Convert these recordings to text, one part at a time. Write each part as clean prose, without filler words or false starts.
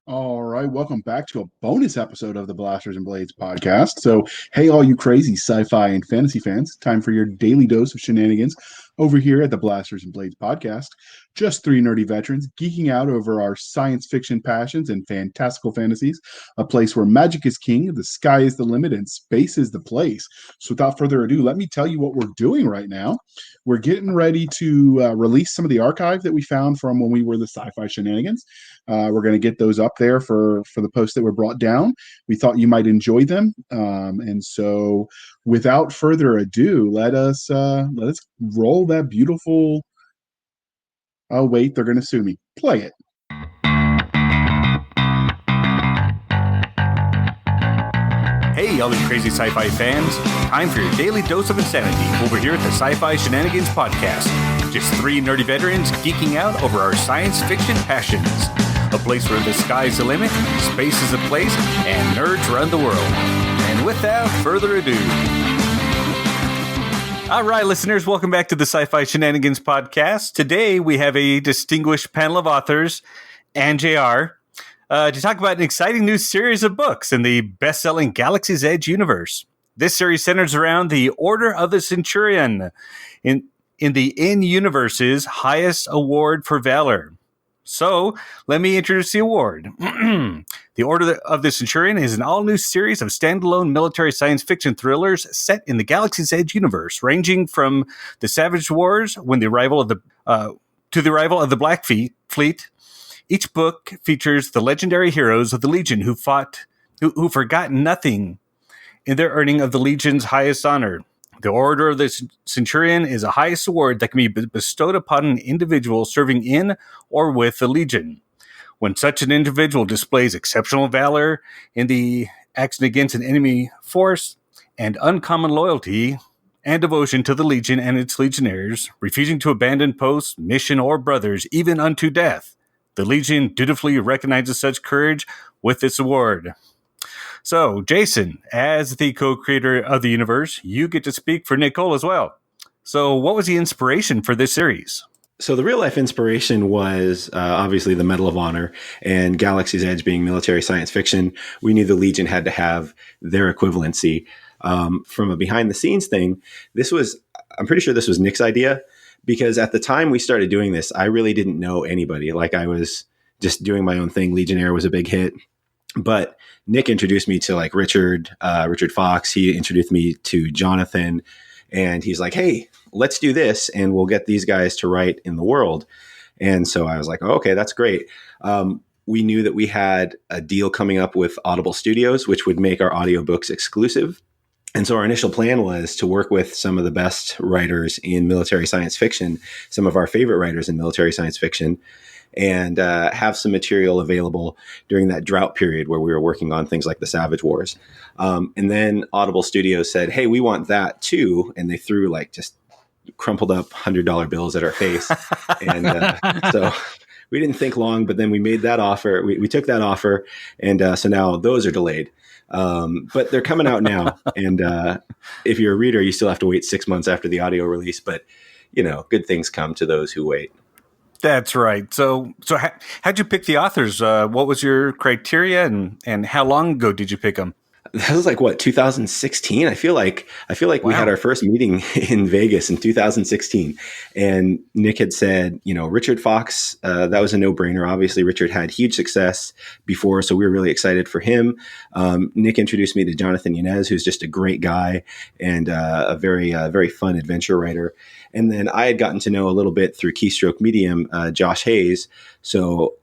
All right, welcome back to a bonus episode of the Blasters and Blades podcast. So, hey, all you crazy sci-fi and fantasy fans, time for your daily dose of shenanigans over here at the Blasters and Blades podcast. Just three nerdy veterans geeking out over our science fiction passions and fantastical fantasies, a place where magic is king, the sky is the limit, and space is the place. So, without further ado, let me tell you what we're doing right now. We're getting ready to release some of the archive that we found from when we were the sci-fi shenanigans. We're going to get those up there for the posts that were brought down. We thought you might enjoy them, and so without further ado, let us roll that beautiful. Oh wait, they're going to sue me. Play it. Hey, all you crazy sci-fi fans. Time for your daily dose of insanity over here at the Sci-Fi Shenanigans Podcast. Just three nerdy veterans geeking out over our science fiction passions. A place where the sky's the limit, space is the place, and nerds run the world. And without further ado... All right, listeners, welcome back to the Sci-Fi Shenanigans Podcast. Today, we have a distinguished panel of authors and JR to talk about an exciting new series of books in the best-selling Galaxy's Edge universe. This series centers around the Order of the Centurion in the in-universe's highest award for valor. So, let me introduce the award. The Order of the Centurion is an all-new series of standalone military science fiction thrillers set in the Galaxy's Edge universe, ranging from the Savage Wars to the arrival of the Black Fleet. Each book features the legendary heroes of the Legion who forgot nothing in their earning of the Legion's highest honor. The Order of the Centurion is a highest award that can be bestowed upon an individual serving in or with the Legion. When such an individual displays exceptional valor in the action against an enemy force and uncommon loyalty and devotion to the Legion and its legionnaires, refusing to abandon post, mission, or brothers, even unto death, the Legion dutifully recognizes such courage with this award. So, Jason, as the co-creator of the universe, you get to speak for Nicole as well. So, what was the inspiration for this series? So the real life inspiration was obviously the Medal of Honor and Galaxy's Edge being military science fiction. We knew the Legion had to have their equivalency. From a behind the scenes thing, I'm pretty sure this was Nick's idea, because at the time we started doing this, I really didn't know anybody. Like, I was just doing my own thing. Legionnaire was a big hit. But Nick introduced me to like Richard Fox. He introduced me to Jonathan, and he's like, hey, let's do this and we'll get these guys to write in the world. And so I was like, oh, okay, that's great. We knew that we had a deal coming up with Audible Studios, which would make our audiobooks exclusive. And so our initial plan was to work with some of the best writers in military science fiction, some of our favorite writers in military science fiction, and have some material available during that drought period where we were working on things like the Savage Wars. And then Audible Studios said, hey, we want that too. And they threw like just crumpled up $100 bills at our face. And so we didn't think long, but then we made that offer. We took that offer. And so now those are delayed. But they're coming out now. And if you're a reader, you still have to wait 6 months after the audio release. But, good things come to those who wait. That's right. So how'd you pick the authors? What was your criteria, and how long ago did you pick them? That was like 2016. I feel like wow. We had our first meeting in Vegas in 2016, and Nick had said, Richard Fox, that was a no-brainer. Obviously, Richard had huge success before, so we were really excited for him. Nick introduced me to Jonathan Yanez, who's just a great guy and a very fun adventure writer. And then I had gotten to know a little bit through Keystroke Medium, Josh Hayes. So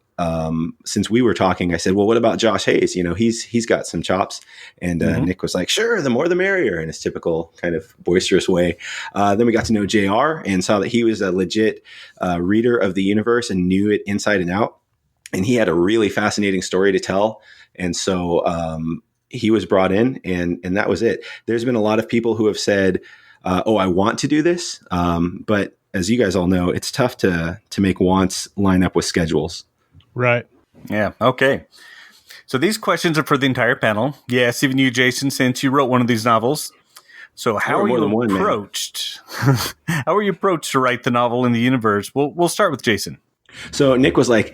since we were talking, I said, well, what about Josh Hayes? He's got some chops. And Nick was like, sure, the more the merrier, in his typical kind of boisterous way. Then we got to know JR and saw that he was a legit reader of the universe and knew it inside and out. And he had a really fascinating story to tell. And so he was brought in, and that was it. There's been a lot of people who have said, I want to do this. But as you guys all know, it's tough to make wants line up with schedules. Right. Yeah. Okay. So these questions are for the entire panel. Yes, even you, Jason, since you wrote one of these novels. So how are you approached? How are you approached to write the novel in the universe? We'll start with Jason. So Nick was like,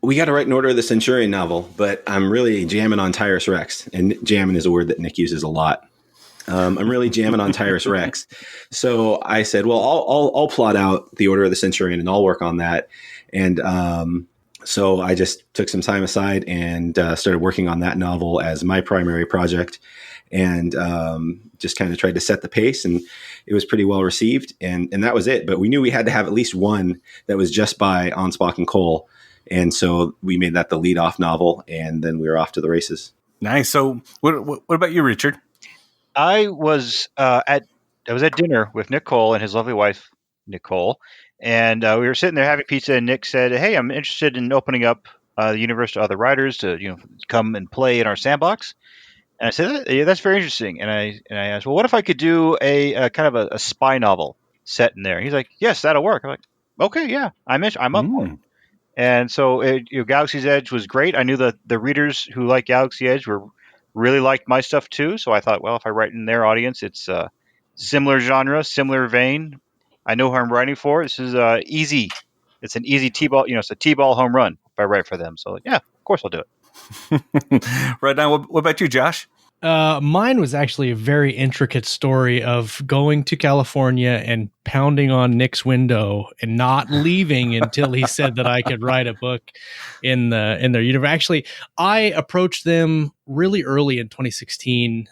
We got to write an Order of the Centurion novel, but I'm really jamming on Tyrus Rex, and jamming is a word that Nick uses a lot. I'm really jamming on Tyrus Rex. So I said, well, I'll plot out the Order of the Centurion and I'll work on that. And so I just took some time aside and started working on that novel as my primary project, and just kind of tried to set the pace, and it was pretty well received. And that was it. But we knew we had to have at least one that was just by Anspach and Cole. And so we made that the lead-off novel, and then we were off to the races. Nice. So what about you, Richard? I was at dinner with Nick Cole and his lovely wife, Nicole, and we were sitting there having pizza. And Nick said, "Hey, I'm interested in opening up the universe to other writers to come and play in our sandbox." And I said, "Yeah, that's very interesting." And I asked, "Well, what if I could do a kind of a spy novel set in there?" And he's like, "Yes, that'll work." I'm like, "Okay, yeah, I'm up for it." And so Galaxy's Edge was great. I knew that the readers who like Galaxy Edge really liked my stuff too. So I thought, well, if I write in their audience, it's similar genre, similar vein. I know who I'm writing for. This is easy. It's an easy T-ball. It's a T-ball home run if I write for them. So yeah, of course I'll do it. Right now, what about you, Josh? Mine was actually a very intricate story of going to California and pounding on Nick's window and not leaving until he said that I could write a book in their universe. Actually, I approached them really early in 2016,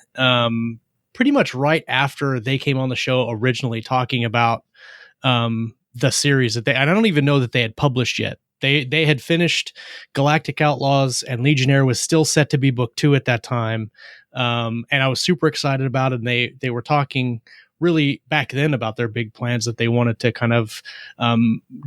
pretty much right after they came on the show originally, talking about the series that and I don't even know that they had published yet. They had finished Galactic Outlaws, and Legionnaire was still set to be book 2 at that time. And I was super excited about it. And they were talking really back then about their big plans that they wanted to kind of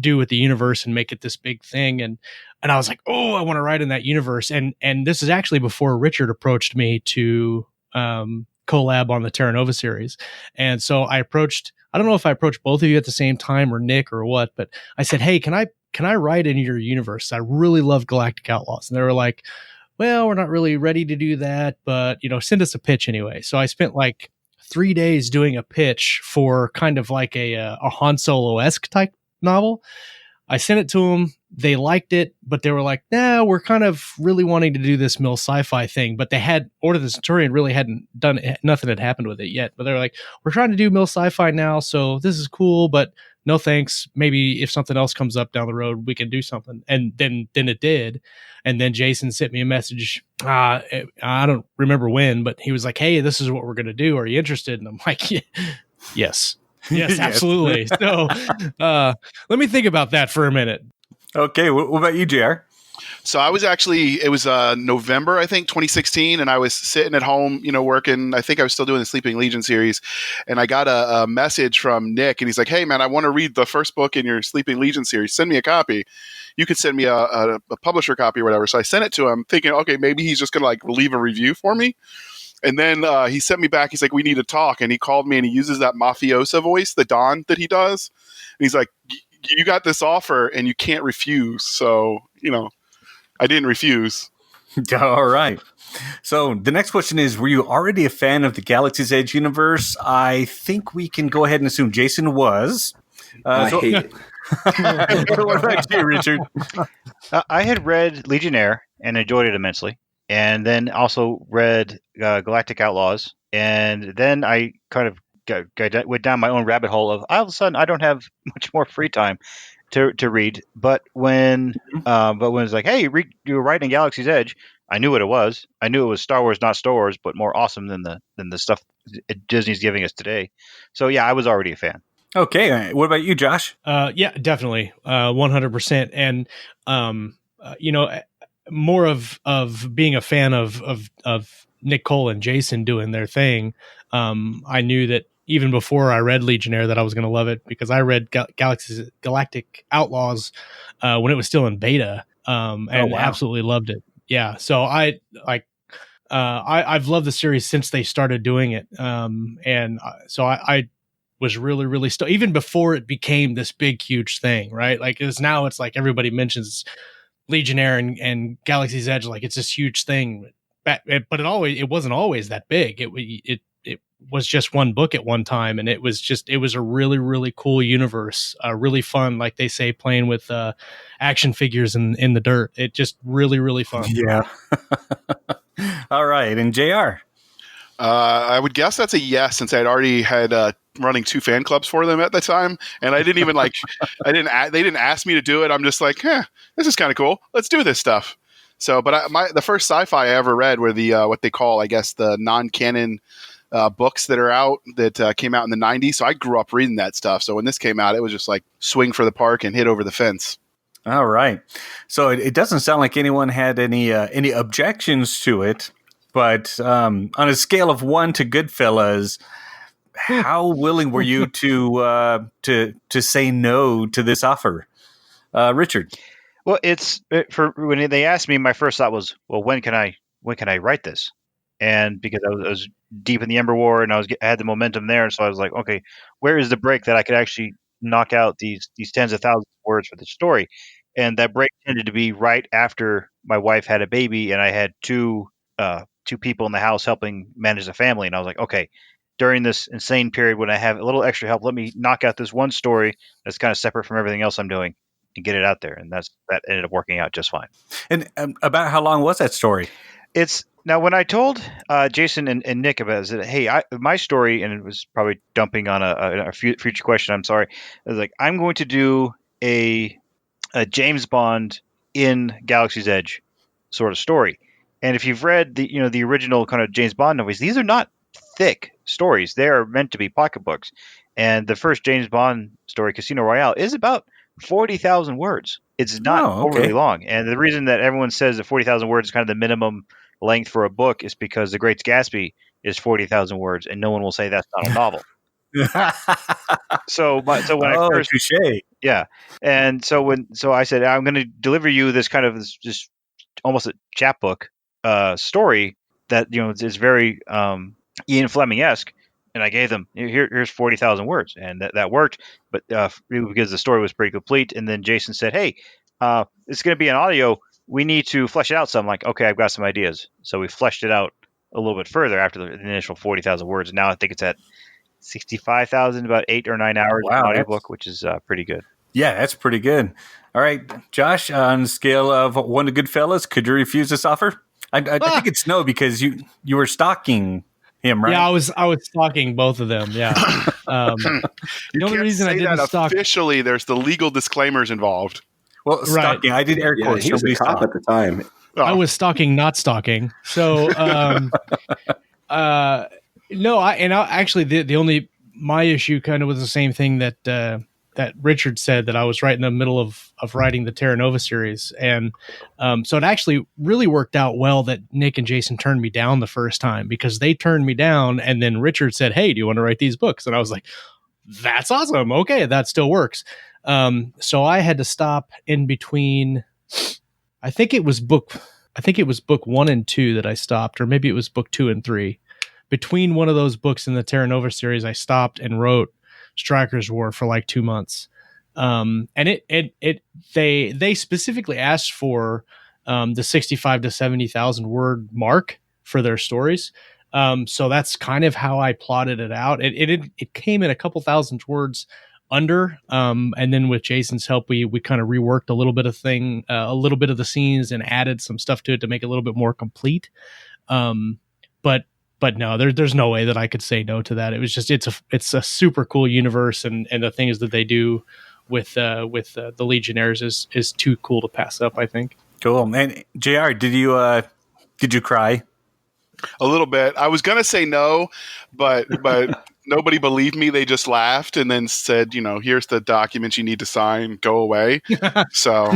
do with the universe and make it this big thing. And I was like, oh, I want to write in that universe. And this is actually before Richard approached me to collab on the Terra Nova series. And so I don't know if I approached both of you at the same time or Nick or what, but I said, hey, can I write in your universe? I really love Galactic Outlaws. And they were like, well, we're not really ready to do that, but send us a pitch anyway. So I spent like 3 days doing a pitch for kind of like a Han Solo-esque type novel. I sent it to them. They liked it, but they were like, nah, we're kind of really wanting to do this mill sci-fi thing. But they had Order of the Centurion really hadn't done it. Nothing had happened with it yet. But they were like, we're trying to do mill sci-fi now. So this is cool, but no thanks. Maybe if something else comes up down the road, we can do something. And then it did. And then Jason sent me a message. I don't remember when, but he was like, hey, this is what we're going to do. Are you interested? And I'm like, yes. Yes, absolutely. So let me think about that for a minute. Okay. What about you, JR? So I was it was November, I think, 2016, and I was sitting at home, working. I think I was still doing the Sleeping Legion series, and I got a message from Nick, and he's like, hey, man, I want to read the first book in your Sleeping Legion series. Send me a copy. You could send me a publisher copy or whatever. So I sent it to him thinking, okay, maybe he's just going to leave a review for me. And then he sent me back. He's like, we need to talk. And he called me, and he uses that mafiosa voice, the Don that he does. And he's like, you got this offer and you can't refuse. So, I didn't refuse. All right. So the next question is, were you already a fan of the Galaxy's Edge universe? I think we can go ahead and assume Jason was. I hate it. What about you, Richard? I had read Legionnaire and enjoyed it immensely. And then also read Galactic Outlaws. And then I kind of went down my own rabbit hole of all of a sudden I don't have much more free time to read. But when it's like, hey, you were writing Galaxy's Edge, I knew what it was. I knew it was Star Wars, not Star Wars, but more awesome than the stuff Disney's giving us today. So yeah, I was already a fan. Okay. What about you, Josh? Yeah, definitely. 100%. And, more of being a fan of Nick Cole and Jason doing their thing. I knew that even before I read Legionnaire that I was going to love it because I read Galactic Outlaws when it was still in beta and absolutely loved it. Yeah. So I've loved the series since they started doing it. So I was really, really even before it became this big, huge thing, right? Like it's like everybody mentions Legionnaire and Galaxy's Edge, like it's this huge thing, but it wasn't always that big. It was just one book at one time, and it was a really, really cool universe, really fun, like they say, playing with action figures in the dirt. It just really, really fun. Yeah. All right, and JR. I would guess that's a yes, since I'd already had running 2 fan clubs for them at the time, and I didn't even they didn't ask me to do it. I'm just like, this is kind of cool. Let's do this stuff. So, but the first sci-fi I ever read were the what they call, I guess, the non-canon books that are out that came out in the 90s. So I grew up reading that stuff. So when this came out, it was just like swing for the park and hit over the fence. All right. So it doesn't sound like anyone had any objections to it, but on a scale of 1 to Goodfellas, how willing were you to say no to this offer, Richard? Well, for when they asked me, my first thought was, well, when can I write this? And because I was deep in the Ember War and I had the momentum there, so I was like, okay, where is the break that I could actually knock out these tens of thousands of words for the story? And that break tended to be right after my wife had a baby, and I had two people in the house helping manage the family. And I was like, okay, during this insane period when I have a little extra help, let me knock out this one story that's kind of separate from everything else I'm doing and get it out there. And that ended up working out just fine. And about how long was that story? Now, when I told Jason and Nick about it, I said, hey, my story, and it was probably dumping on a future question, I'm sorry. I was like, I'm going to do a James Bond in Galaxy's Edge sort of story. And if you've read the original kind of James Bond movies, these are not thick stories. They are meant to be pocketbooks. And the first James Bond story, Casino Royale, is about 40,000 words. It's not overly long. And the reason that everyone says that 40,000 words is kind of the minimum length for a book is because The Great Gatsby is 40,000 words, and no one will say that's not a novel. So when I first, touche. Yeah, and so I said, I'm going to deliver you this kind of this almost a chapbook story that is very Ian Fleming-esque, and I gave them here's 40,000 words, and that worked, but because the story was pretty complete. And then Jason said, hey, it's going to be an audio. We need to flesh it out some. I'm like, okay, I've got some ideas. So we fleshed it out a little bit further after the initial 40,000 words. And now I think it's at 65,000, about 8 or 9 hours of audiobook, which is pretty good. Yeah, that's pretty good. All right, Josh, on a scale of 1 to Goodfellas, could you refuse this offer? I think it's no, because you were stalking him, right? Yeah, I was stalking both of them. Yeah. The only reason I didn't stalk officially, there's the legal disclaimers involved. Well, stalking. I did air quotes. He was a cop at the time. I was stalking, not stalking. So, no, actually the only my issue kind of was the same thing that Richard said, that I was right in the middle of writing the Terra Nova series, and so it actually really worked out well that Nick and Jason turned me down the first time, because they turned me down, and then Richard said, "Hey, do you want to write these books?" And I was like, "That's awesome. Okay, that still works." So I had to stop in between. I think it was book 1 and 2 that I stopped, or maybe it was book 2 and 3. Between one of those books in the Terra Nova series, I stopped and wrote Stryker's War for like 2 months. And they specifically asked for the 65 to 70,000 word mark for their stories. So that's kind of how I plotted it out. It came in a couple thousand words under, and then with Jason's help, we kind of reworked a little bit of the scenes and added some stuff to it to make it a little bit more complete. But no, there's no way that I could say no to that. It was just it's a super cool universe, and the things that they do with the Legionnaires is too cool to pass up, I think. Cool. And JR, did you cry? A little bit. I was gonna say no, but nobody believed me. They just laughed and then said, here's the documents you need to sign. Go away. So,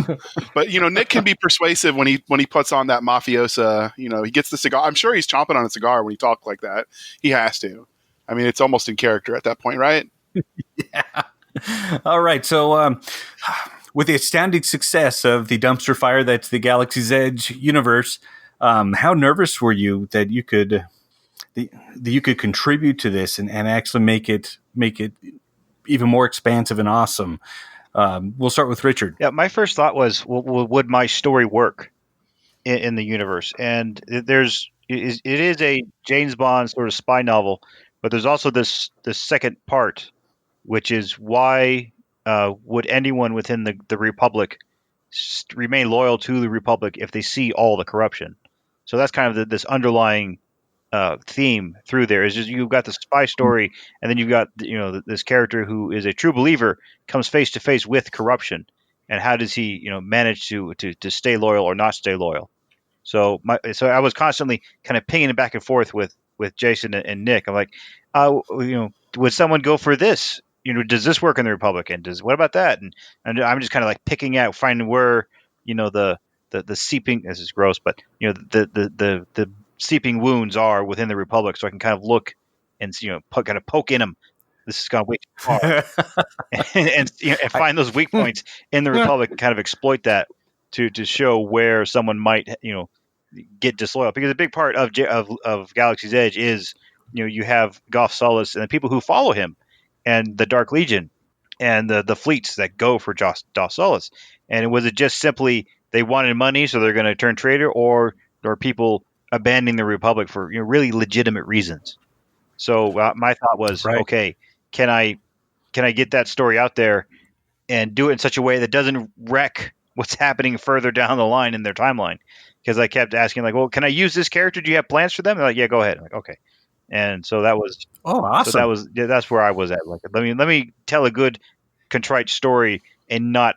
but Nick can be persuasive when he puts on that mafiosa. He gets the cigar. I'm sure he's chomping on a cigar when he talks like that. He has to. I mean, it's almost in character at that point, right? Yeah. All right. So, with the astounding success of the dumpster fire that's the Galaxy's Edge universe, how nervous were you that you could contribute to this and actually make it even more expansive and awesome? We'll start with Richard. Yeah, my first thought was, would my story work in the universe? And it is a James Bond sort of spy novel, But there's also this second part, which is why would anyone within the Republic remain loyal to the Republic if they see all the corruption? So that's kind of this underlying theme through there. Is just you've got the spy story, and then you've got this character who is a true believer comes face to face with corruption, and how does he manage to stay loyal or not stay loyal? So I was constantly kind of pinging it back and forth with Jason and Nick. I'm like, would someone go for this? Does this work in the Republic? And what about that? And I'm just kind of like picking out, finding where the seeping. This is gross, but the seeping wounds are within the Republic, so I can kind of look and kind of poke in them. This has gone way too far, and find those weak points in the Republic and kind of exploit that to show where someone might get disloyal. Because a big part of Galaxy's Edge is you have Goth Solus and the people who follow him, and the Dark Legion, and the fleets that go for Goth Solus. And was it just simply they wanted money, so they're going to turn traitor, or people abandoning the Republic for really legitimate reasons? So my thought was, okay, can I get that story out there and do it in such a way that doesn't wreck what's happening further down the line in their timeline? Because I kept asking, like, well, can I use this character? Do you have plans for them? They're like, yeah, go ahead. I'm like, okay. And so that was awesome. So that's where I was at. Like, let me tell a good contrite story and not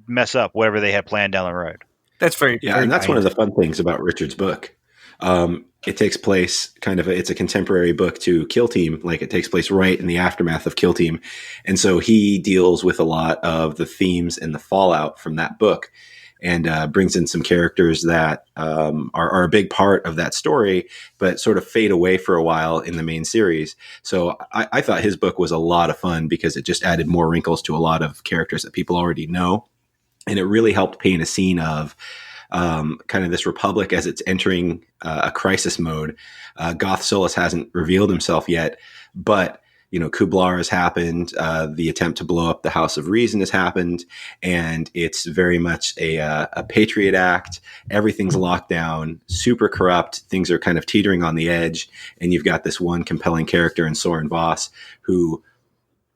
mess up whatever they had planned down the road. That's very and that's one of the fun things about Richard's book. It takes place it's a contemporary book to Kill Team. Like, it takes place right in the aftermath of Kill Team. And so he deals with a lot of the themes and the fallout from that book, and brings in some characters that are a big part of that story, but sort of fade away for a while in the main series. So I thought his book was a lot of fun because it just added more wrinkles to a lot of characters that people already know. And it really helped paint a scene of kind of this Republic as it's entering a crisis mode. Goth Solus hasn't revealed himself yet, but Kublar has happened. The attempt to blow up the House of Reason has happened, and it's very much a Patriot Act. Everything's locked down, super corrupt. Things are kind of teetering on the edge, and you've got this one compelling character in Soren Voss who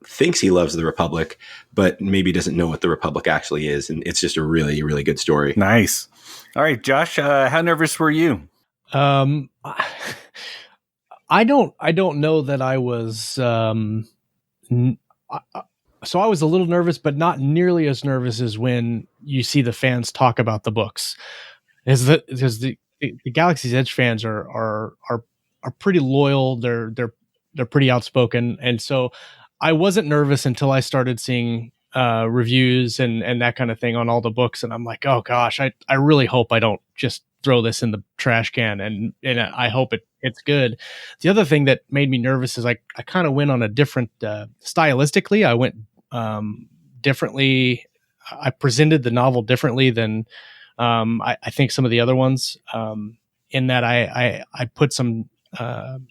thinks he loves the Republic, but maybe doesn't know what the Republic actually is. And it's just a really, really good story. Nice. All right, Josh, how nervous were you? I don't know that I was. So I was a little nervous, but not nearly as nervous as when you see the fans talk about the books. Because the Galaxy's Edge fans are pretty loyal. They're pretty outspoken, and so I wasn't nervous until I started seeing reviews and that kind of thing on all the books, and I'm like, oh gosh, I really hope I don't just throw this in the trash can, and I hope it's good. The other thing that made me nervous is I kind of went on a different stylistically. I went differently. I presented the novel differently than I think some of the other ones. In that I put some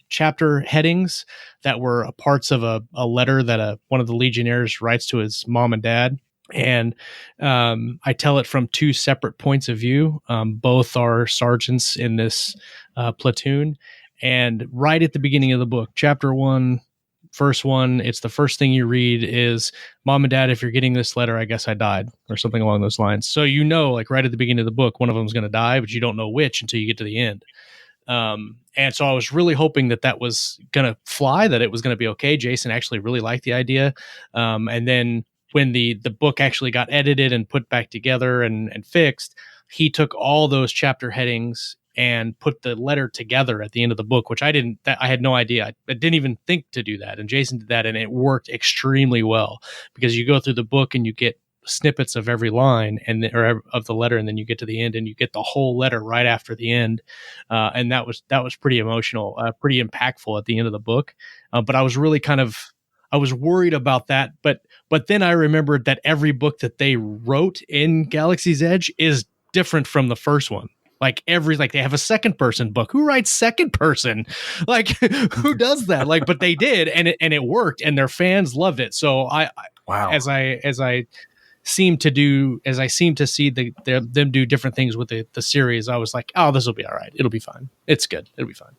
chapter headings that were parts of a letter that one of the Legionnaires writes to his mom and dad. And I tell it from two separate points of view. Both are sergeants in this platoon. And right at the beginning of the book, chapter 1, verse 1, it's the first thing you read is, "Mom and Dad, if you're getting this letter, I guess I died," or something along those lines. So like right at the beginning of the book, one of them is going to die, but you don't know which until you get to the end. And so I was really hoping that was going to fly, that it was going to be okay. Jason actually really liked the idea. And then when the book actually got edited and put back together and fixed, he took all those chapter headings and put the letter together at the end of the book, which I had no idea. I didn't even think to do that. And Jason did that, and it worked extremely well, because you go through the book and you get snippets of every line or of the letter, and then you get to the end and you get the whole letter right after the end. And that was pretty emotional, pretty impactful at the end of the book. But I was really I was worried about that. But then I remembered that every book that they wrote in Galaxy's Edge is different from the first one. Like they have a second person book. Who writes second person? Like, who does that? Like, but they did, and it worked, and their fans loved it. So wow. As I seem to see them do different things with the series, I was like, oh, this will be all right. It'll be fine. It's good. It'll be fine.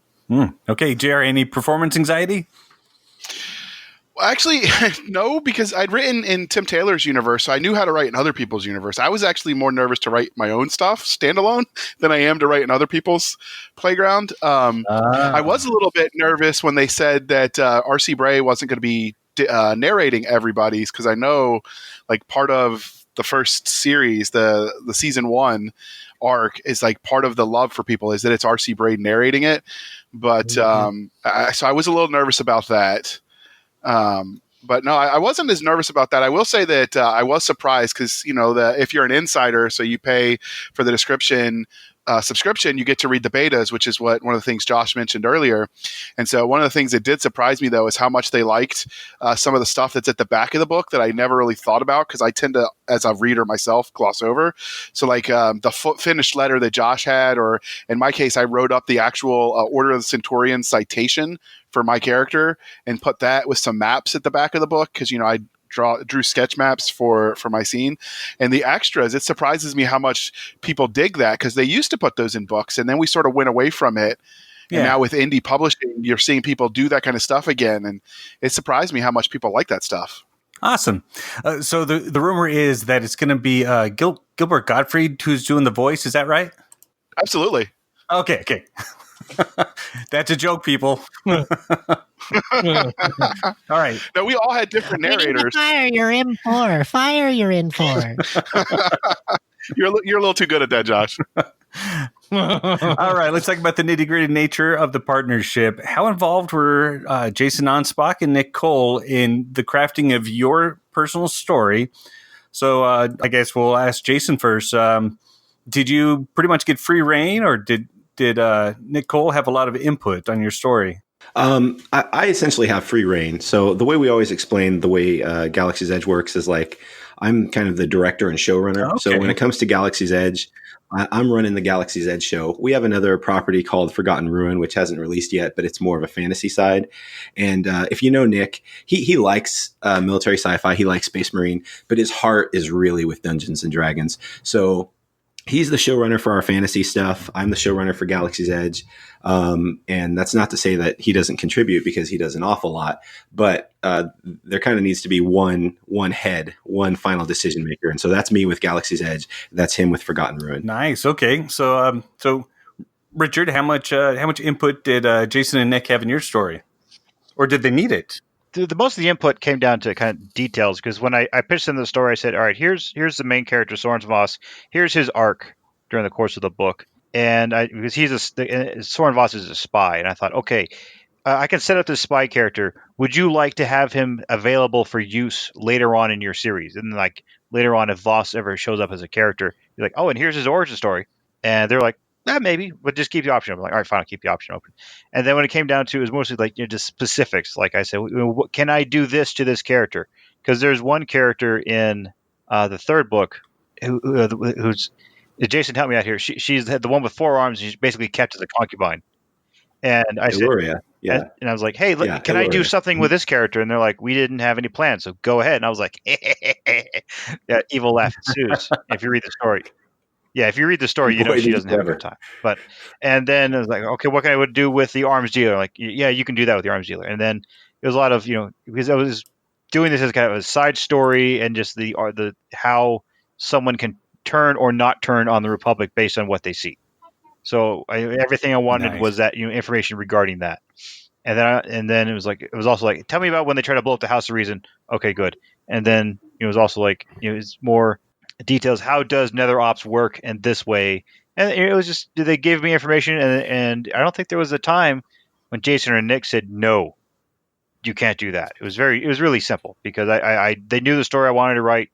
Okay, JR, any performance anxiety? Well, actually, no, because I'd written in Tim Taylor's universe, so I knew how to write in other people's universe. I was actually more nervous to write my own stuff standalone than I am to write in other people's playground. I was a little bit nervous when they said that R.C. Bray wasn't going to be narrating everybody's, because I know, like, part of the first series, the season 1 arc, is like part of the love for people is that it's R.C. Bray narrating it. But so I was a little nervous about that. But no, I wasn't as nervous about that. I will say that I was surprised because, if you're an insider, so you pay for the subscription, you get to read the betas, which is one of the things Josh mentioned earlier. And so one of the things that did surprise me, though, is how much they liked some of the stuff that's at the back of the book that I never really thought about, because I tend to, as a reader myself, gloss over. So like the finished letter that Josh had, or in my case, I wrote up the actual Order of the Centurion citation for my character and put that with some maps at the back of the book, because I drew sketch maps for my scene. And the extras, it surprises me how much people dig that, because they used to put those in books and then we sort of went away from it. And now with indie publishing, you're seeing people do that kind of stuff again, and it surprised me how much people like that stuff. Awesome. So the rumor is that it's going to be Gilbert Gottfried who's doing the voice. Is that right? Absolutely. Okay. That's a joke, people. All right. No, we all had different narrators. Fire, you're in for. Fire, you're in for. You're a little too good at that, Josh. All right. Let's talk about the nitty-gritty nature of the partnership. How involved were Jason Anspach and Nick Cole in the crafting of your personal story? So I guess we'll ask Jason first. Did you pretty much get free reign, or did Nick Cole have a lot of input on your story? I essentially have free reign. So the way we always explain the way Galaxy's Edge works is like I'm kind of the director and showrunner. Okay. So when it comes to Galaxy's Edge, I'm running the Galaxy's Edge show. We have another property called Forgotten Ruin, which hasn't released yet, but it's more of a fantasy side. And if you know Nick, he likes military sci-fi. He likes Space Marine, but his heart is really with Dungeons and Dragons. So he's the showrunner for our fantasy stuff. I'm the showrunner for Galaxy's Edge. And that's not to say that he doesn't contribute, because he does an awful lot, but there kind of needs to be one head, one final decision maker. And so that's me with Galaxy's Edge. That's him with Forgotten Ruin. Nice. Okay. So Richard, how much input did Jason and Nick have in your story, or did they need it? The most of the input came down to kind of details, because when I pitched in the story, I said, all right, here's the main character, Soren Voss. Here's his arc during the course of the book. And because Soren Voss is a spy, and I thought, okay, I can set up this spy character. Would you like to have him available for use later on in your series? And like later on, if Voss ever shows up as a character, you're like, oh, and here's his origin story. And they're like, maybe, but just keep the option open. I'm like, all right, fine, I'll keep the option open. And then when it came down to it, was mostly like just specifics. Like I said, can I do this to this character? Because there's one character in the third book who's Jason, help me out here. She's the one with 4 arms. And she's basically kept as a concubine. And I said, yeah. And I was like, hey, look, can I do something with this character? And they're like, we didn't have any plans, so go ahead. And I was like, yeah, evil laugh ensues. If you read the story. Yeah, if you read the story, you know she doesn't have a good time. And then I was like, okay, what can I do with the arms dealer? Like, yeah, you can do that with the arms dealer. And then it was a lot of, because I was doing this as kind of a side story, and just the how someone can turn or not turn on the Republic based on what they see. So everything I wanted was that information regarding that. And then it was also like, tell me about when they try to blow up the House of Reason. Okay, good. And then it was also like, it's more details. How does Nether Ops work in this way? And it was just, they gave me information, and I don't think there was a time when Jason or Nick said, no, you can't do that. It was really simple, because they knew the story I wanted to write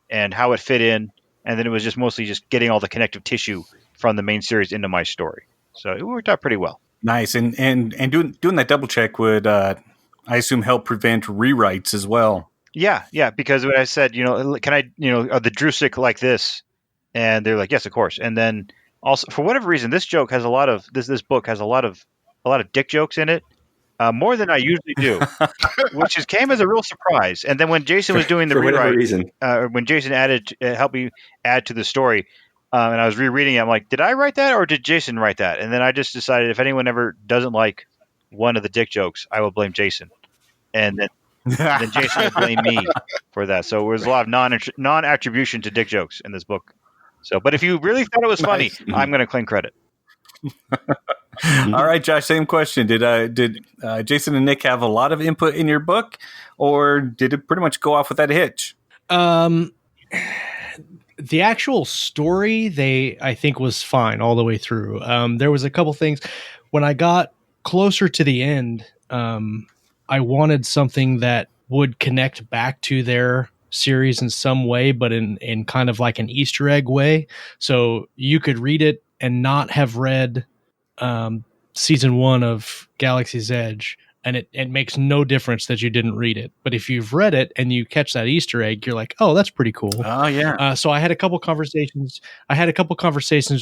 and how it fit in. And then it was just mostly just getting all the connective tissue from the main series into my story. So it worked out pretty well. Nice. And doing that double check would, I assume, help prevent rewrites as well. Yeah, because when I said, can I, are the Drusik like this? And they're like, yes, of course. And then also, for whatever reason, this joke has a lot of this book has a lot of dick jokes in it, more than I usually do, which came as a real surprise. And then when Jason was doing the rewrite, when Jason helped me add to the story, And I was rereading it. I'm like, did I write that or did Jason write that? And then I just decided if anyone ever doesn't like one of the dick jokes, I will blame Jason. And then Jason will blame me for that. So there's a lot of non-attribution to dick jokes in this book. So, but if you really thought it was funny, I'm going to claim credit. All right, Josh, same question. Did Jason and Nick have a lot of input in your book, or did it pretty much go off without a hitch? The actual story, I think, was fine all the way through. There was a couple things. When I got closer to the end, I wanted something that would connect back to their series in some way, but in kind of like an Easter egg way. So you could read it and not have read season 1 of Galaxy's Edge, and it makes no difference that you didn't read it. But if you've read it and you catch that Easter egg, you're like, oh, that's pretty cool. Oh, yeah. So I had a couple conversations.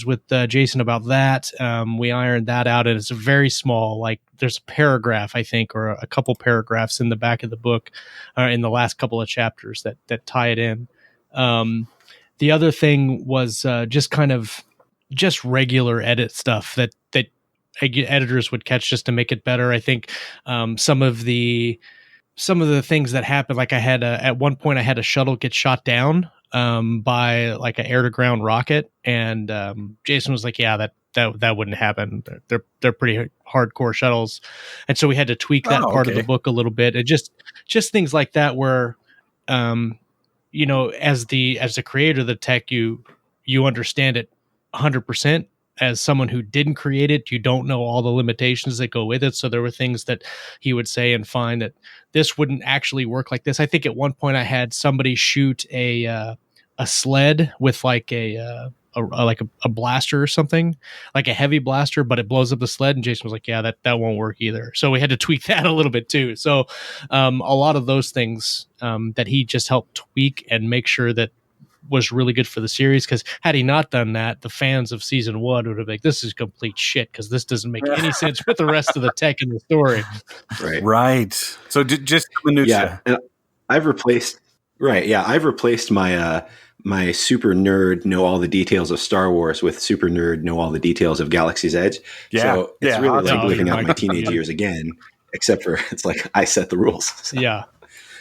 With Jason about that. We ironed that out, and it's very small. Like there's a paragraph, I think, or a couple paragraphs in the back of the book, in the last couple of chapters that tie it in. The other thing was just regular edit stuff that editors would catch just to make it better. I think some of the things that happened, like I had at one point I had a shuttle get shot down by like an air to ground rocket, and Jason was like, yeah, that wouldn't happen. They're pretty hardcore shuttles, and so we had to tweak that part of the book a little bit. And just things like that where as the creator of the tech, you understand it 100%. As someone who didn't create it, you don't know all the limitations that go with it. So there were things that he would say and find that this wouldn't actually work like this. I think at one point I had somebody shoot a sled with like a blaster or something, like a heavy blaster, but it blows up the sled. And Jason was like, yeah, that won't work either. So we had to tweak that a little bit too. So a lot of those things that he just helped tweak and make sure that was really good for the series, because had he not done that, the fans of season 1 would have been like, this is complete shit because this doesn't make any sense with the rest of the tech in the story. Right. So just minutia. Yeah, and I've replaced my my super nerd know all the details of Star Wars with super nerd know all the details of Galaxy's Edge. Yeah. So it's really like living out my teenage years again, except for it's like I set the rules. So. Yeah.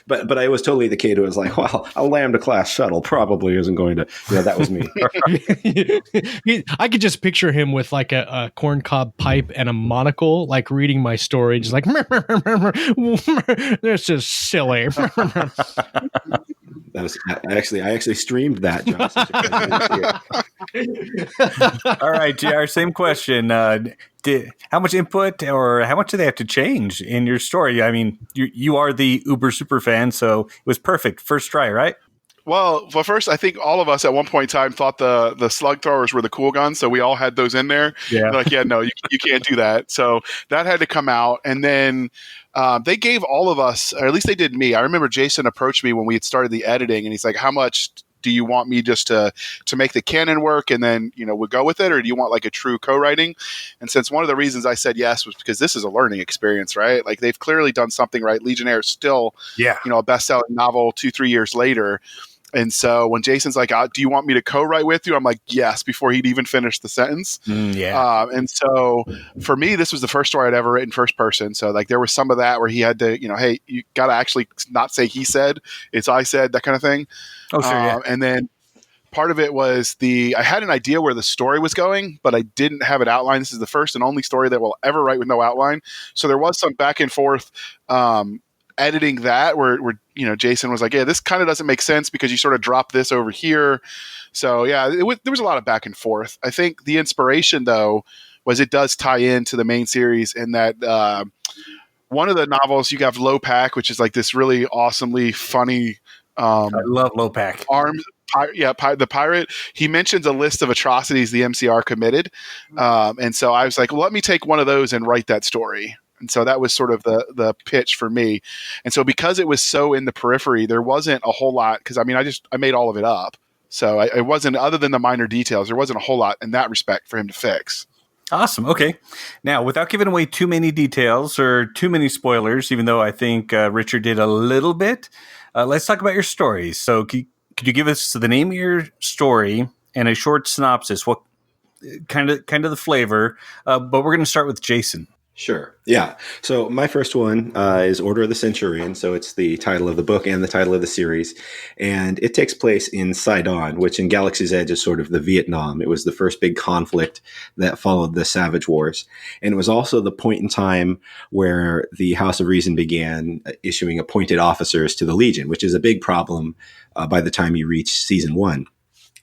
But I was totally the kid who was like, well, a Lambda class shuttle probably isn't going to, that was me. I could just picture him with like a corncob pipe and a monocle, like reading my story, just like, this is silly. That was I actually streamed that, John. All right, JR, same question. How much input or how much do they have to change in your story? I mean, you are the uber super fan, so it was perfect. First try, right? Well, first, I think all of us at one point in time thought the slug throwers were the cool guns, so we all had those in there. Yeah. They're like, yeah, no, you can't do that. So that had to come out, and then they gave all of us, or at least they did me. I remember Jason approached me when we had started the editing, and he's like, how much do you want me just to make the canon work and then, we'll go with it? Or do you want like a true co-writing? And since one of the reasons I said yes was because this is a learning experience, right? Like they've clearly done something right. Legionnaire is still, a best-selling novel 2-3 years later. And so when Jason's like, do you want me to co-write with you? I'm like, yes, before he'd even finished the sentence. And so for me, this was the first story I'd ever written first person. So like there was some of that where he had to, hey, you got to actually not say he said, it's I said, that kind of thing. Oh, sure, yeah. And then part of it was I had an idea where the story was going, but I didn't have it outlined. This is the first and only story that we'll ever write with no outline. So there was some back and forth editing that where Jason was like, yeah, this kind of doesn't make sense because you sort of drop this over here. So yeah, there was a lot of back and forth. I think the inspiration though was it does tie into the main series in that one of the novels you have Lopak, which is like this really awesomely funny. I love Lopak. The pirate. He mentions a list of atrocities the MCR committed, and so I was like, well, let me take one of those and write that story. And so that was sort of the pitch for me. And so because it was so in the periphery, there wasn't a whole lot, because I made all of it up. So it wasn't, other than the minor details, there wasn't a whole lot in that respect for him to fix. Awesome. Okay. Now, without giving away too many details or too many spoilers, even though I think Richard did a little bit, let's talk about your stories. So could you give us the name of your story and a short synopsis. What kind of the flavor? But we're going to start with Jason. Sure. Yeah. So my first one is Order of the Centurion. So it's the title of the book and the title of the series. And it takes place in Sidon, which in Galaxy's Edge is sort of the Vietnam. It was the first big conflict that followed the Savage Wars. And it was also the point in time where the House of Reason began issuing appointed officers to the Legion, which is a big problem by the time you reach season 1.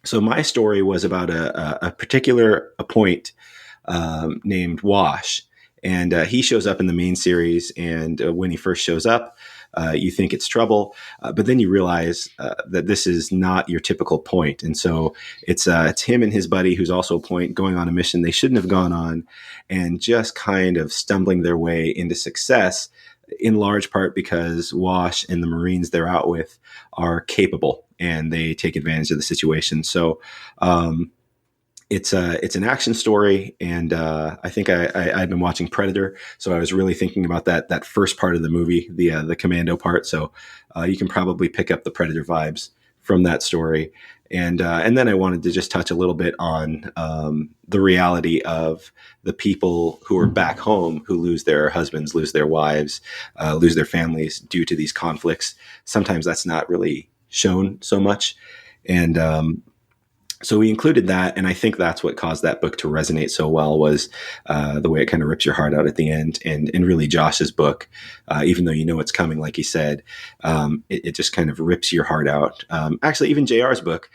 So my story was about a particular appoint named Wash. And he shows up in the main series. And when he first shows up, you think it's trouble. But then you realize that this is not your typical point. And so it's him and his buddy, who's also a point, going on a mission they shouldn't have gone on, and just kind of stumbling their way into success, in large part because Wash and the Marines they're out with are capable and they take advantage of the situation. So it's an action story, and I think I've been watching Predator, so I was really thinking about that first part of the movie, the commando part. So you can probably pick up the Predator vibes from that story, and then I wanted to just touch a little bit on the reality of the people who are back home who lose their husbands, lose their wives, lose their families due to these conflicts. Sometimes that's not really shown so much, and so we included that, and I think that's what caused that book to resonate so well, was the way it kind of rips your heart out at the end. And really Josh's book, even though you know it's coming, like he said, it just kind of rips your heart out. Actually, even JR's book,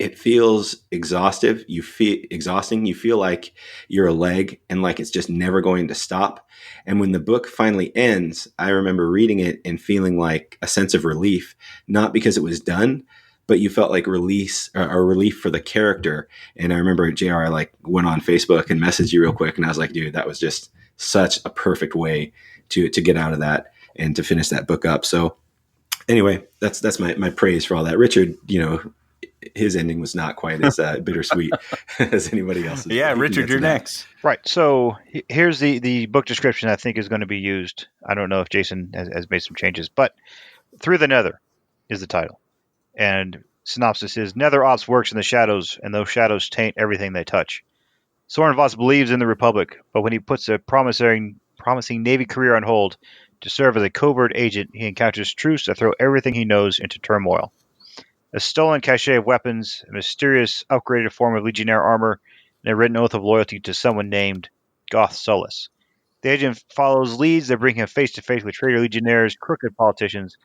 it feels exhaustive. You feel exhausting. You feel like you're a leg and like it's just never going to stop. And when the book finally ends, I remember reading it and feeling like a sense of relief, not because it was done, but you felt like relief for the character. And I remember JR like went on Facebook and messaged you real quick. And I was like, dude, that was just such a perfect way to get out of that and to finish that book up. So anyway, that's my praise for all that. Richard, his ending was not quite as bittersweet as anybody else's. Yeah, Richard, you're next. Right. So here's the book description I think is going to be used. I don't know if Jason has made some changes, but Through the Nether is the title. And synopsis is, Nether Ops works in the shadows, and those shadows taint everything they touch. Soren Voss believes in the Republic, but when he puts a promising Navy career on hold to serve as a covert agent, he encounters truths that throw everything he knows into turmoil. A stolen cache of weapons, a mysterious upgraded form of Legionnaire armor, and a written oath of loyalty to someone named Goth Solus. The agent follows leads that bring him face to face with traitor Legionnaires, crooked politicians,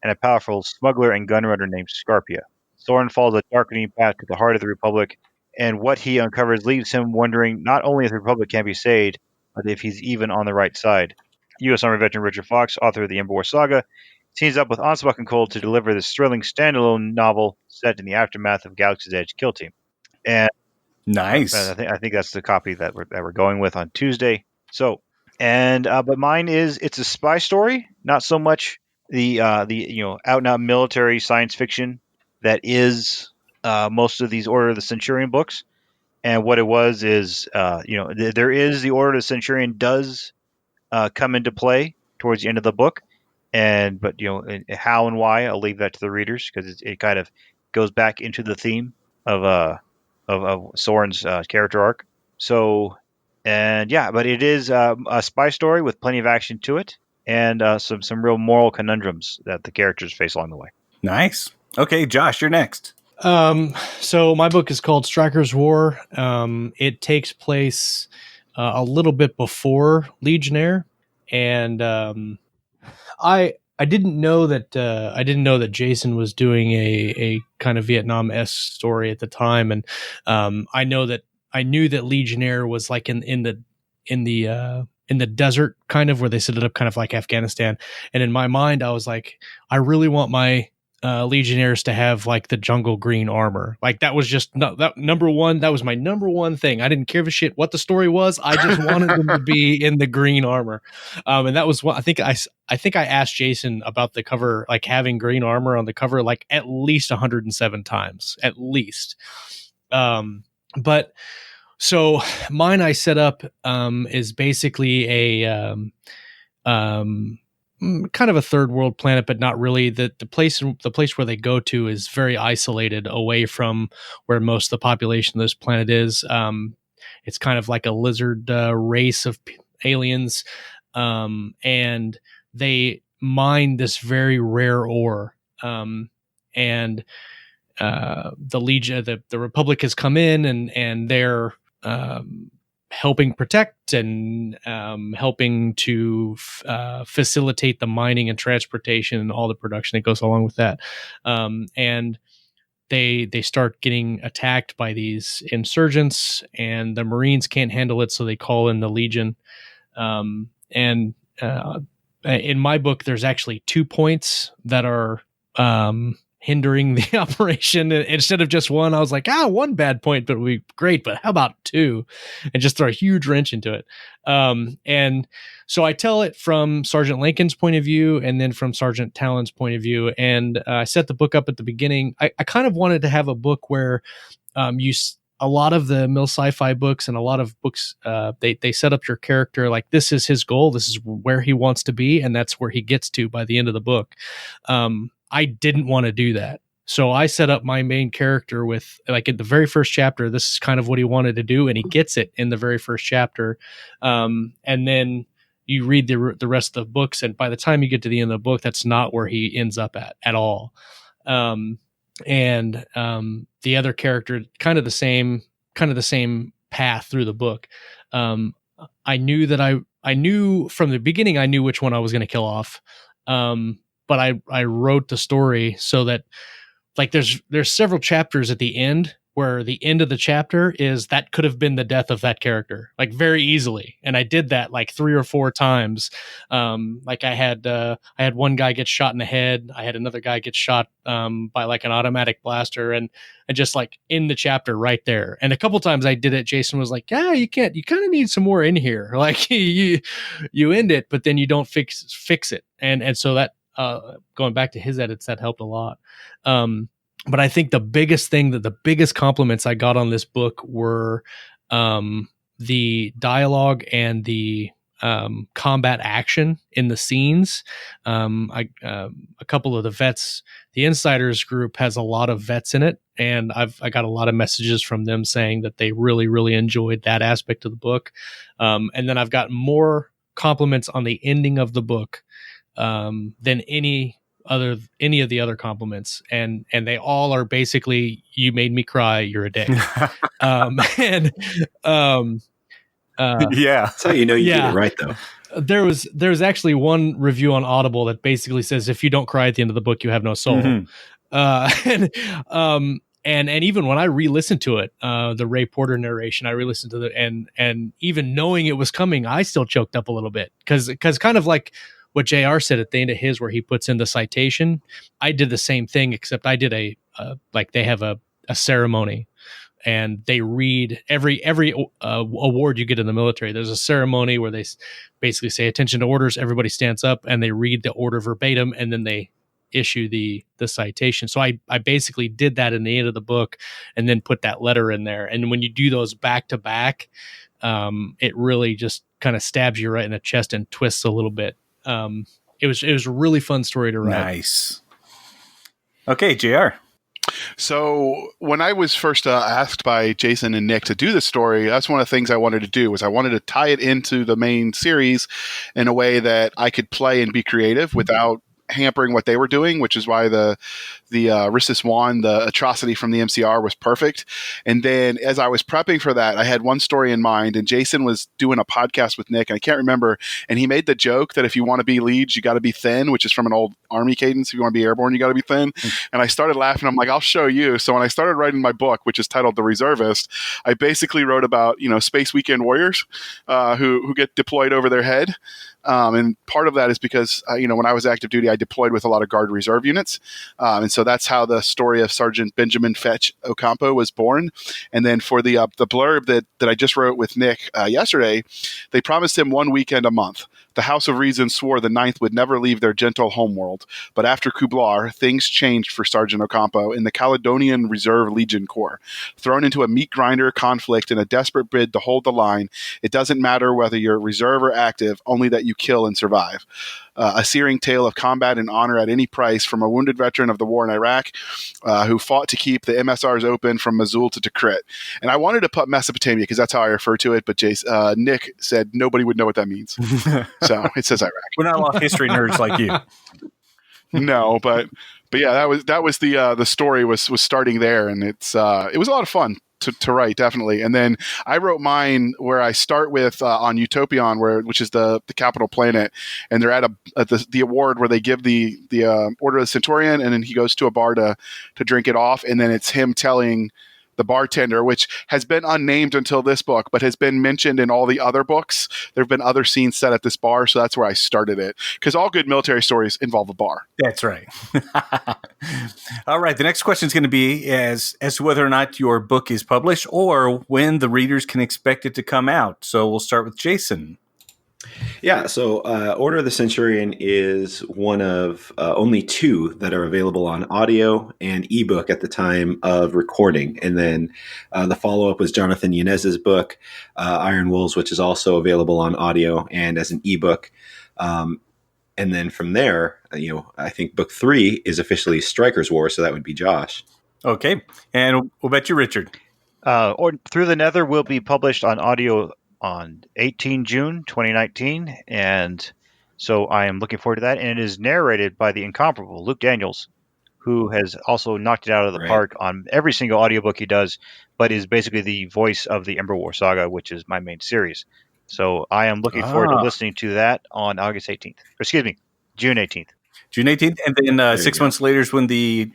and a powerful smuggler and gunrunner named Scarpia. Soren follows a darkening path to the heart of the Republic, and what he uncovers leaves him wondering not only if the Republic can be saved, but if he's even on the right side. U.S. Army veteran Richard Fox, author of the Ember War Saga, teams up with Anspach and Cole to deliver this thrilling standalone novel set in the aftermath of Galaxy's Edge Kill Team. And Nice. I think that's the copy that we're going with on Tuesday. So, but mine it's a spy story, not so much the out and out military science fiction that is most of these Order of the Centurion books. And what it was is there is the Order of the Centurion does come into play towards the end of the book. But how and why, I'll leave that to the readers, because it kind of goes back into the theme of Soren's character arc. So, but it is a spy story with plenty of action to it, and some real moral conundrums that the characters face along the way. Nice. Okay, Josh, you're next. So my book is called Striker's War. It takes place a little bit before Legionnaire, and I didn't know that Jason was doing a kind of Vietnam-esque story at the time, and I knew that Legionnaire was like in the desert, kind of where they set it up, kind of like Afghanistan. And in my mind, I was like, I really want my Legionnaires to have like the jungle green armor. Like that was just number one. That was my number one thing. I didn't care a shit what the story was. I just wanted them to be in the green armor. And that was what I think I asked Jason about the cover, like having green armor on the cover, like at least 107 times, at least. But so mine I set up is basically kind of a third world planet, but not really. The place where they go to is very isolated away from where most of the population of this planet is. It's kind of like a lizard race of aliens, and they mine this very rare ore. And the Legion, the Republic has come in, and they're helping protect and helping to facilitate the mining and transportation and all the production that goes along with that. And they start getting attacked by these insurgents, and the Marines can't handle it, so they call in the Legion. In my book, there's actually 2 points that are hindering the operation. Instead of just one, I was like, 1 bad point, but we great, but how about 2? And just throw a huge wrench into it. And so I tell it from Sergeant Lincoln's point of view, and then from Sergeant Talon's point of view. And I set the book up at the beginning. I kind of wanted to have a book where a lot of the mill sci-fi books and a lot of books, they set up your character like this is his goal, this is where he wants to be, and that's where he gets to by the end of the book. I didn't want to do that. So I set up my main character with, like, in the very first chapter, this is kind of what he wanted to do, and he gets it in the very first chapter. And then you read the rest of the books, and by the time you get to the end of the book, that's not where he ends up at all. And the other character, kind of the same path through the book. I knew that I knew from the beginning, I knew which one I was going to kill off. But I wrote the story so that, like, there's several chapters at the end where the end of the chapter is that could have been the death of that character, like, very easily. And I did that like 3 or 4 times. Like I had one guy get shot in the head. I had another guy get shot by like an automatic blaster, and just like in the chapter right there. And a couple times I did it. Jason was like, you can't, you kind of need some more in here. Like you end it, but then you don't fix it. And so that, going back to his edits, that helped a lot. But I think the biggest compliments I got on this book were the dialogue and the combat action in the scenes. A couple of the vets, the Insiders group has a lot of vets in it, and I got a lot of messages from them saying that they really, really enjoyed that aspect of the book. And then I've got more compliments on the ending of the book than any of the other compliments, and they all are basically, you made me cry, you're a dick. Yeah, that's how you know you did it right, though. There's actually one review on Audible that basically says if you don't cry at the end of the book, you have no soul. Mm-hmm. And even when I re-listened to it, the Ray Porter narration, I re-listened to and even knowing it was coming, I still choked up a little bit because kind of like what JR said at the end of his, where he puts in the citation, I did the same thing, except I did like they have a ceremony, and they read every award you get in the military. There's a ceremony where they basically say, attention to orders, everybody stands up, and they read the order verbatim, and then they issue the citation. So I basically did that in the end of the book, and then put that letter in there. And when you do those back to back, it really just kind of stabs you right in the chest and twists a little bit. It was a really fun story to write. Nice. Okay, JR. So when I was first asked by Jason and Nick to do this story, that's one of the things I wanted to do, was I wanted to tie it into the main series in a way that I could play and be creative without hampering what they were doing, which is why the Rissus Juan, the atrocity from the MCR, was perfect. And then as I was prepping for that, I had one story in mind, and Jason was doing a podcast with Nick, and I can't remember, and he made the joke that if you want to be leads, you got to be thin, which is from an old Army cadence. If you want to be airborne, you got to be thin. And I started laughing. I'm like, I'll show you. So when I started writing my book, which is titled The Reservist, I basically wrote about, Space Weekend warriors who get deployed over their head. And part of that is because, when I was active duty, I deployed with a lot of Guard Reserve units. And so that's how the story of Sergeant Benjamin Fetch Ocampo was born. And then for the blurb that I just wrote with Nick yesterday, they promised him 1 weekend a month The House of Reason swore the Ninth would never leave their gentle homeworld, but after Kublar, things changed for Sergeant Ocampo in the Caledonian Reserve Legion Corps. Thrown into a meat grinder conflict in a desperate bid to hold the line, it doesn't matter whether you're reserve or active, only that you kill and survive. A searing tale of combat and honor at any price from a wounded veteran of the war in Iraq who fought to keep the MSRs open from Mosul to Tikrit. And I wanted to put Mesopotamia because that's how I refer to it, but Nick said nobody would know what that means. So it says Iraq. We're not a lot of history nerds like you. No, but yeah, that was the story was starting there, and it was a lot of fun to write, definitely. And then I wrote mine where I start with on Utopion, which is the capital planet, and they're at the award where they give the Order of the Centurion, and then he goes to a bar to drink it off, and then it's him telling the bartender, which has been unnamed until this book, but has been mentioned in all the other books. There have been other scenes set at this bar, so that's where I started it. Because all good military stories involve a bar. That's right. All right. The next question is going to be as to whether or not your book is published or when the readers can expect it to come out. So we'll start with Jason. Yeah, so Order of the Centurion is one of only two that are available on audio and ebook at the time of recording. And then the follow-up was Jonathan Yanez's book, Iron Wolves, which is also available on audio and as an ebook. And then from there, I think book 3 is officially Striker's War, so that would be Josh. Okay. And what about you, Richard? Or Through the Nether will be published on audio on 18 June 2019, and so I am looking forward to that. And it is narrated by the incomparable Luke Daniels, who has also knocked it out of the park on every single audiobook he does, but is basically the voice of the Ember War Saga, which is my main series. So I am looking forward to listening to that on August 18th. Excuse me, June 18th. June 18th, and then 6 months later is when the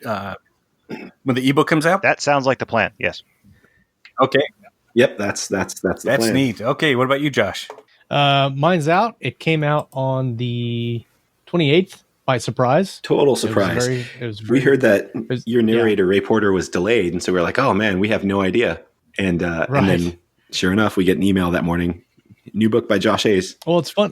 ebook comes out? That sounds like the plan, yes. Okay. Yep, that's the plan. Neat. Okay, what about you, Josh? Mine's out. It came out on the 28th by surprise. Total surprise. We heard that your narrator, Ray Porter, was delayed, and so we were like, oh man, we have no idea. And then sure enough, we get an email that morning. New book by Josh Hayes. Well, it's fun.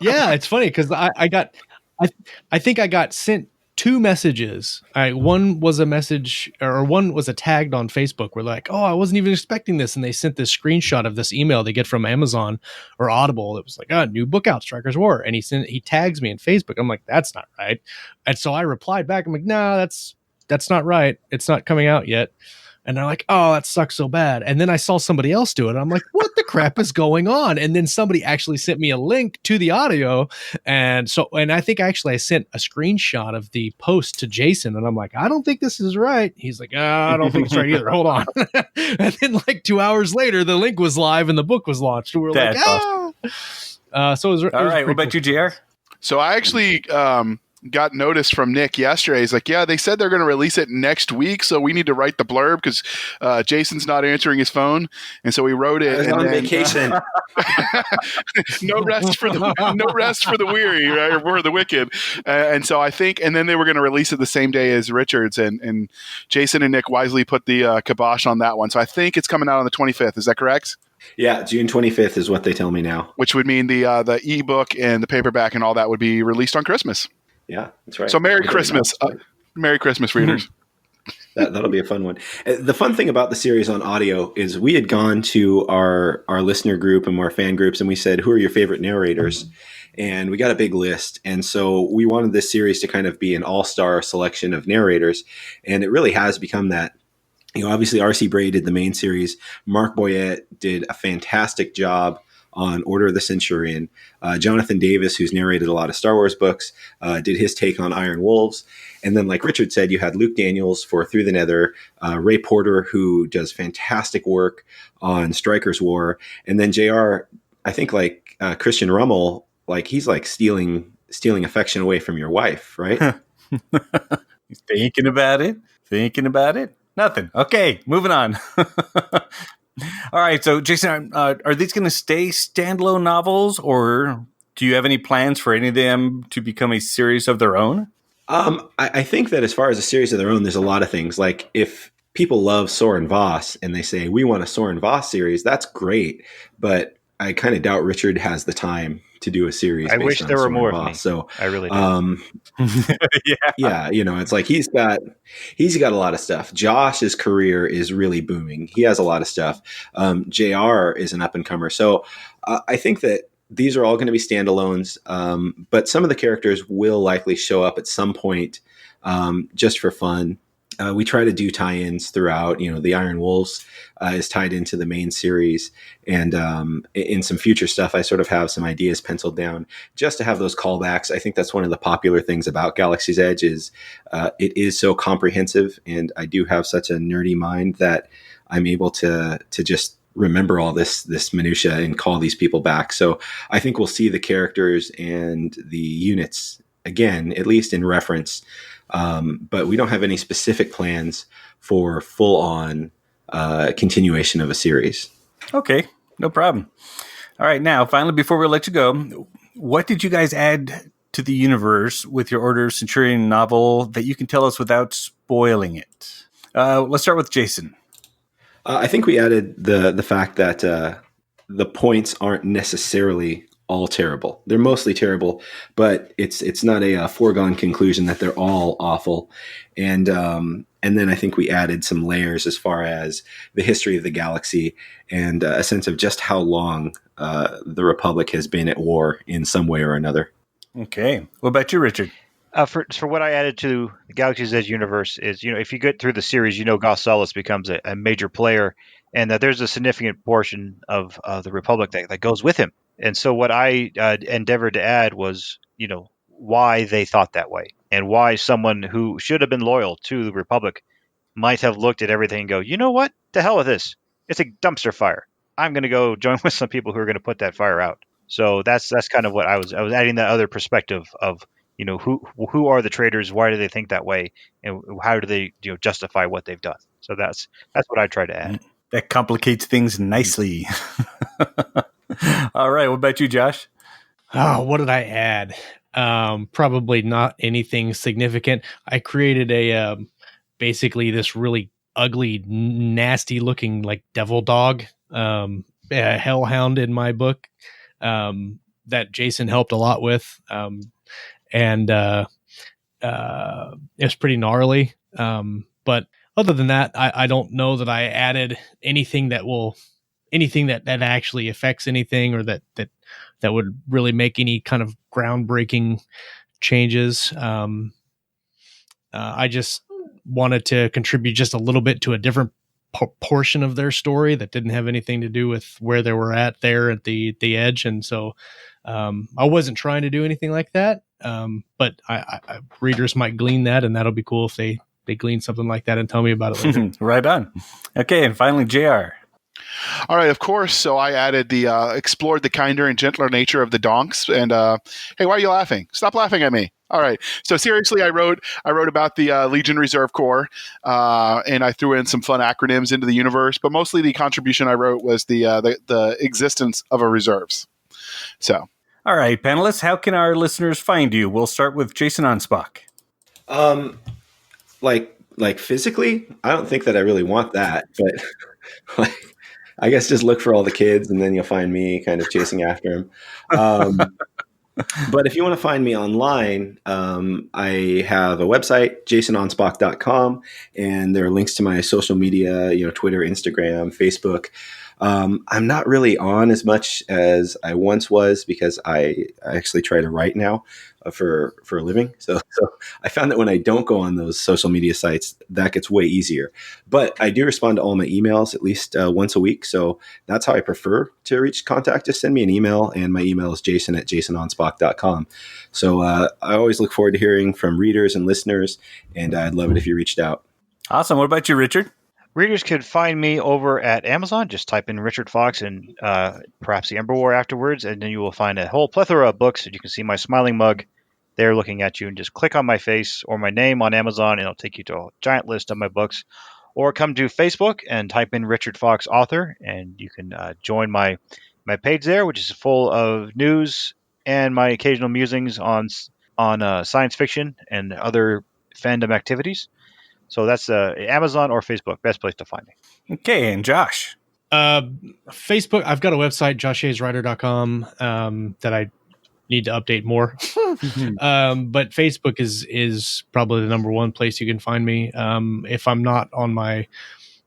Yeah, it's funny because I think I got sent 2 messages. One was a message, or one was a tagged on Facebook. We're like, oh, I wasn't even expecting this. And they sent this screenshot of this email they get from Amazon or Audible. It was like, new book out, Striker's War. And he tags me in Facebook. I'm like, that's not right. And so I replied back. I'm like, no, that's not right. It's not coming out yet. And they're like, oh, that sucks so bad. And then I saw somebody else do it. I'm like, what the crap is going on? And then somebody actually sent me a link to the audio. And I think I sent a screenshot of the post to Jason. And I'm like, I don't think this is right. He's like, I don't think it's right either. Hold on. And then like 2 hours later, the link was live and the book was launched. And we're That's like, so it was all right. What about you, JR? So I actually got notice from Nick yesterday. He's like, yeah, they said they're going to release it next week, so we need to write the blurb because Jason's not answering his phone. And so we wrote it. I was on vacation. No rest for the weary, right? Or the wicked. And so I think, and then they were going to release it the same day as Richard's, and Jason and Nick wisely put the kibosh on that one. So I think it's coming out on the 25th. Is that correct? Yeah, June 25th is what they tell me now. Which would mean the ebook and the paperback and all that would be released on Christmas. Yeah, that's right. So Merry Christmas. Merry Christmas, readers. That'll be a fun one. The fun thing about the series on audio is we had gone to our listener group and our fan groups, and we said, who are your favorite narrators? And we got a big list. And so we wanted this series to kind of be an all-star selection of narrators. And it really has become that. Obviously, R.C. Bray did the main series. Mark Boyette did a fantastic job on Order of the Centurion. Jonathan Davis, who's narrated a lot of Star Wars books, did his take on Iron Wolves. And then, like Richard said, you had Luke Daniels for Through the Nether, Ray Porter, who does fantastic work on Striker's War. And then JR, I think like Christian Rummel, like he's like stealing affection away from your wife, right? Thinking about it. Nothing. Okay, moving on. All right, so Jason, are these going to stay standalone novels, or do you have any plans for any of them to become a series of their own? I think that as far as a series of their own, there's a lot of things. Like if people love Soren Voss and they say, we want a Soren Voss series, that's great. But I kind of doubt Richard has the time to do a series. I based wish on there were Sword more and of Boss. me. So I really do. Yeah. it's like he's got a lot of stuff. Josh's career is really booming. He has a lot of stuff. JR is an up and comer. So I think that these are all going to be standalones, but some of the characters will likely show up at some point just for fun. We try to do tie-ins throughout. The Iron Wolves is tied into the main series, and in some future stuff, I sort of have some ideas penciled down just to have those callbacks. I think that's one of the popular things about Galaxy's Edge is it is so comprehensive, and I do have such a nerdy mind that I'm able to just remember all this minutia and call these people back. So I think we'll see the characters and the units again, at least in reference. But we don't have any specific plans for full-on continuation of a series. Okay, no problem. All right, now, finally, before we let you go, what did you guys add to the universe with your Order of Centurion novel that you can tell us without spoiling it? Let's start with Jason. I think we added the fact that the points aren't necessarily all terrible. They're mostly terrible, but it's not a foregone conclusion that they're all awful. And then I think we added some layers as far as the history of the galaxy and a sense of just how long the Republic has been at war in some way or another. Okay. What about you, Richard? For what I added to the Galaxy's Edge universe is, if you get through the series, Gus Ellis becomes a major player, and that there's a significant portion of the Republic that goes with him. And so what I endeavored to add was, why they thought that way and why someone who should have been loyal to the Republic might have looked at everything and go, you know what? To hell with this. It's a dumpster fire. I'm going to go join with some people who are going to put that fire out. So that's kind of what I was adding, that other perspective of, who are the traitors? Why do they think that way? And how do they justify what they've done? So that's what I try to add. That complicates things nicely. All right. What about you, Josh? Oh, what did I add? Probably not anything significant. I created a basically this really ugly, nasty looking like devil dog, a hellhound in my book that Jason helped a lot with. And it's pretty gnarly. But other than that, I don't know that I added anything that actually affects anything or that would really make any kind of groundbreaking changes. I just wanted to contribute just a little bit to a different portion of their story that didn't have anything to do with where they were at there at the edge. And so I wasn't trying to do anything like that. But I readers might glean that, and that'll be cool if they glean something like that and tell me about it later. Right on. Okay, and finally, JR. All right, of course. So I added explored the kinder and gentler nature of the donks. And hey, why are you laughing? Stop laughing at me. All right. So seriously, I wrote about the Legion Reserve Corps, and I threw in some fun acronyms into the universe. But mostly, the contribution I wrote was the existence of a reserves. So. All right, panelists, how can our listeners find you? We'll start with Jason Anspach. Like physically, I don't think that I really want that, but I guess just look for all the kids and then you'll find me kind of chasing after them. But if you want to find me online, I have a website, jasonanspach.com, and there are links to my social media, Twitter, Instagram, Facebook. I'm not really on as much as I once was because I actually try to write now for a living. So I found that when I don't go on those social media sites, that gets way easier. But I do respond to all my emails at least once a week. So that's how I prefer to reach contact. Just send me an email, and my email is jason@jasonanspach.com. So I always look forward to hearing from readers and listeners, and I'd love it if you reached out. Awesome. What about you, Richard? Readers could find me over at Amazon. Just type in Richard Fox and perhaps the Ember War afterwards, and then you will find a whole plethora of books. You can see my smiling mug there looking at you, and just click on my face or my name on Amazon, and it'll take you to a giant list of my books. Or come to Facebook and type in Richard Fox author, and you can join my page there, which is full of news and my occasional musings on science fiction and other fandom activities. So that's Amazon or Facebook, best place to find me. Okay, and Josh. Facebook. I've got a website, joshhayeswriter.com, that I need to update more. But Facebook is probably the number one place you can find me. If I'm not on my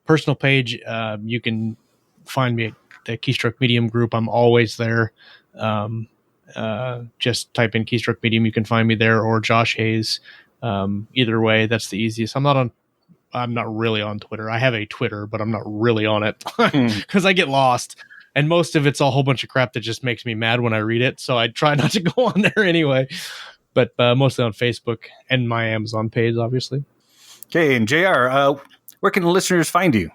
personal page, you can find me at the Keystroke Medium group. I'm always there. Just type in Keystroke Medium. You can find me there, or Josh Hayes. Either way, that's the easiest. I'm not really on Twitter. I have a Twitter, but I'm not really on it because I get lost. And most of it's a whole bunch of crap that just makes me mad when I read it. So I try not to go on there anyway. But mostly on Facebook and my Amazon page, obviously. Okay, and JR, where can the listeners find you?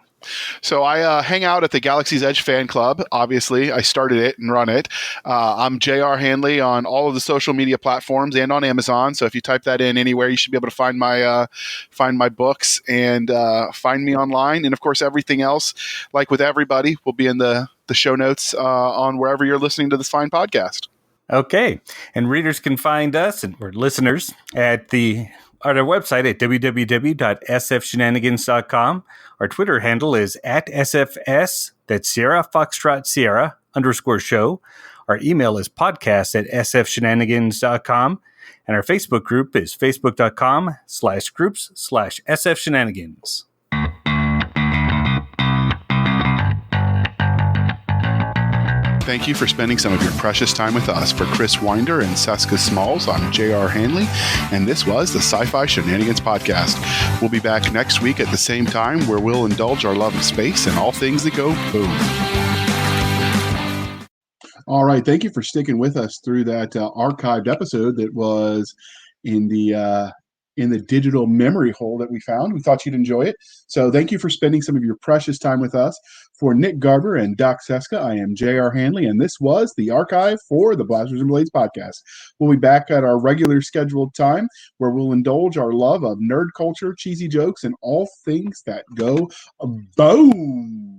So I hang out at the Galaxy's Edge fan club. Obviously, I started it and run it. I'm JR Handley on all of the social media platforms and on Amazon. So if you type that in anywhere, you should be able to find my books and find me online. And of course, everything else, like with everybody, will be in the show notes on wherever you're listening to this fine podcast. Okay, and readers can find us or listeners at our website at www.sfshenanigans.com. Our Twitter handle is @SFS, that's Sierra Foxtrot Sierra _show. Our email is podcast@sfshenanigans.com. And our Facebook group is facebook.com/groups/sfshenanigans. Thank you for spending some of your precious time with us. For Chris Winder and Cisca Smalls, I'm J.R. Handley, and this was the Sci-Fi Shenanigans Podcast. We'll be back next week at the same time, where we'll indulge our love of space and all things that go boom. All right. Thank you for sticking with us through that archived episode that was in the digital memory hole that we found. We thought you'd enjoy it. So thank you for spending some of your precious time with us. For Nick Garber and Doc Cisca, I am J.R. Handley, and this was the archive for the Blasters and Blades podcast. We'll be back at our regular scheduled time, where we'll indulge our love of nerd culture, cheesy jokes, and all things that go boom.